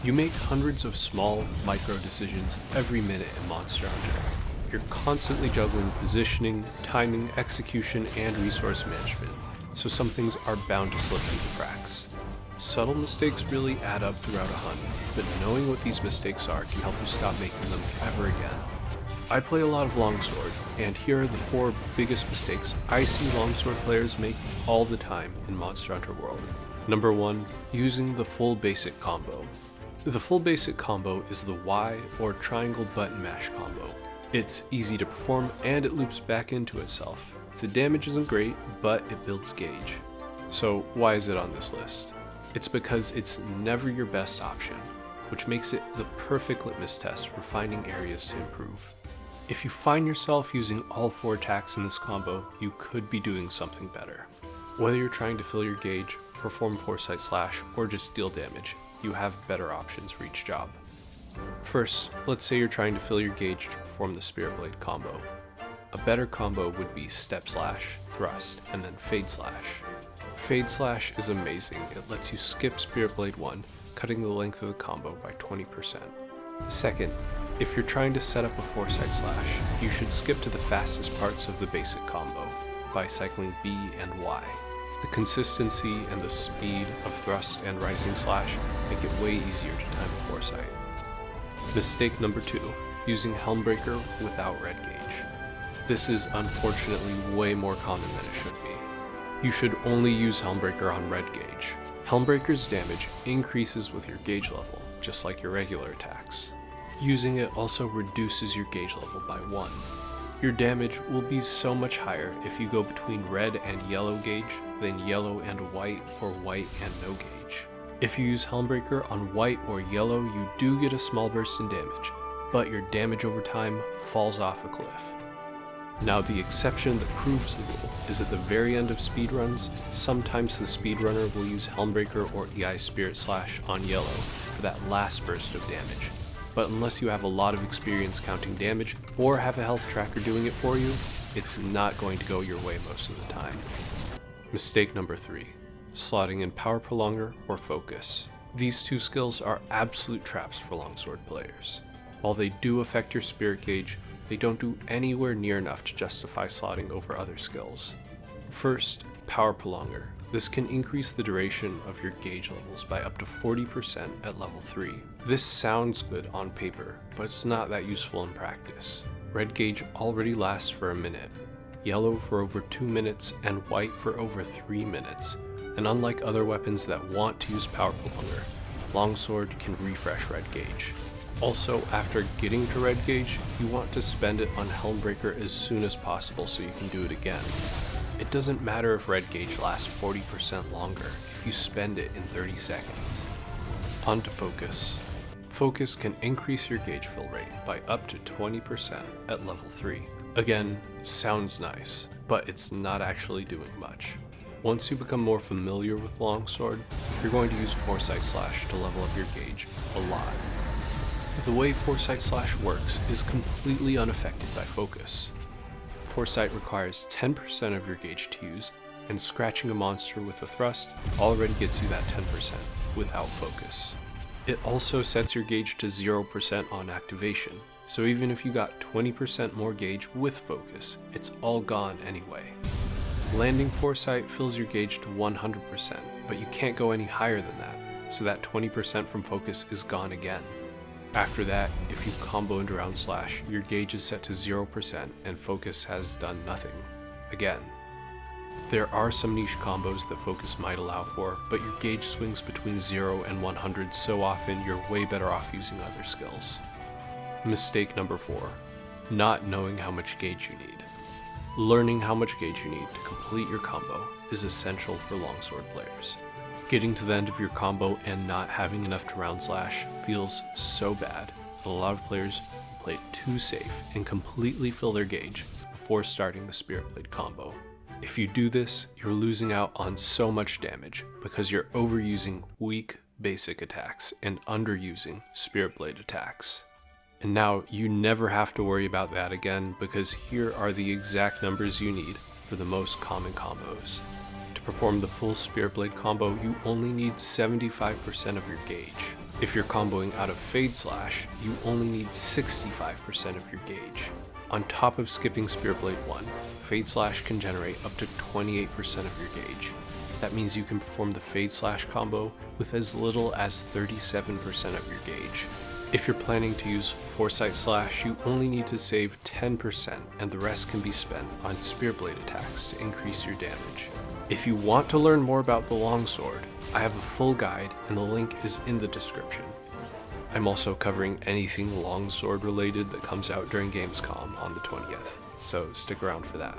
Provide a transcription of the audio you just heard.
You make hundreds of small, micro decisions every minute in Monster Hunter. You're constantly juggling positioning, timing, execution, and resource management, so some things are bound to slip through the cracks. Subtle mistakes really add up throughout a hunt, but knowing what these mistakes are can help you stop making them ever again. I play a lot of Longsword, and here are the 4 biggest mistakes I see Longsword players make all the time in Monster Hunter World. Number 1. Using the full basic combo. The full basic combo is the Y or triangle button mash combo. It's easy to perform and it loops back into itself. The damage isn't great, but it builds gauge. So why is it on this list? It's because it's never your best option, which makes it the perfect litmus test for finding areas to improve. If you find yourself using all 4 attacks in this combo, you could be doing something better. Whether you're trying to fill your gauge, perform Foresight Slash, or just deal damage, you have better options for each job. First, let's say you're trying to fill your gauge to perform the Spirit Blade combo. A better combo would be Step Slash, Thrust, and then Fade Slash. Fade Slash is amazing. It lets you skip Spirit Blade 1, cutting the length of the combo by 20%. Second, if you're trying to set up a Foresight Slash, you should skip to the fastest parts of the basic combo by cycling B and Y. The consistency and the speed of Thrust and Rising Slash make it way easier to time a Foresight. Mistake number 2, using Helmbreaker without Red Gauge. This is unfortunately way more common than it should be. You should only use Helmbreaker on Red Gauge. Helmbreaker's damage increases with your gauge level, just like your regular attacks. Using it also reduces your gauge level by 1. Your damage will be so much higher if you go between red and yellow gauge than yellow and white or white and no gauge. If you use Helmbreaker on white or yellow, you do get a small burst in damage, but your damage over time falls off a cliff. Now the exception that proves the rule is at the very end of speedruns, sometimes the speedrunner will use Helmbreaker or EI Spirit Slash on yellow for that last burst of damage. But unless you have a lot of experience counting damage or have a health tracker doing it for you, it's not going to go your way most of the time. Mistake number 3, slotting in Power Prolonger or Focus. These 2 skills are absolute traps for Longsword players. While they do affect your spirit gauge, they don't do anywhere near enough to justify slotting over other skills. First, Power Prolonger. This can increase the duration of your gauge levels by up to 40% at level 3. This sounds good on paper, but it's not that useful in practice. Red gauge already lasts for a minute, yellow for over 2 minutes, and white for over 3 minutes. And unlike other weapons that want to use Power Prolonger, Longsword can refresh red gauge. Also, after getting to red gauge, you want to spend it on Helmbreaker as soon as possible so you can do it again. It doesn't matter if red gauge lasts 40% longer if you spend it in 30 seconds. On to Focus. Focus can increase your gauge fill rate by up to 20% at level 3. Again, sounds nice, but it's not actually doing much. Once you become more familiar with Longsword, you're going to use Foresight Slash to level up your gauge a lot. The way Foresight Slash works is completely unaffected by Focus. Foresight requires 10% of your gauge to use, and scratching a monster with a thrust already gets you that 10% without Focus. It also sets your gauge to 0% on activation, so even if you got 20% more gauge with Focus, it's all gone anyway. Landing Foresight fills your gauge to 100%, but you can't go any higher than that, so that 20% from Focus is gone again. After that, if you combo into Round Slash, your gauge is set to 0% and Focus has done nothing. Again. There are some niche combos that Focus might allow for, but your gauge swings between 0 and 100 so often you're way better off using other skills. Mistake number 4, not knowing how much gauge you need. Learning how much gauge you need to complete your combo is essential for Longsword players. Getting to the end of your combo and not having enough to Round Slash feels so bad, but a lot of players play it too safe and completely fill their gauge before starting the Spirit Blade combo. If you do this, you're losing out on so much damage because you're overusing weak basic attacks and underusing Spirit Blade attacks. And now you never have to worry about that again because here are the exact numbers you need for the most common combos. To perform the full Spirit Blade combo, you only need 75% of your gauge. If you're comboing out of Fade Slash, you only need 65% of your gauge. On top of skipping Spearblade 1, Fade Slash can generate up to 28% of your gauge. That means you can perform the Fade Slash combo with as little as 37% of your gauge. If you're planning to use Foresight Slash, you only need to save 10% and the rest can be spent on Spearblade attacks to increase your damage. If you want to learn more about the longsword, I have a full guide and the link is in the description. I'm also covering anything longsword related that comes out during Gamescom on the 20th, so stick around for that.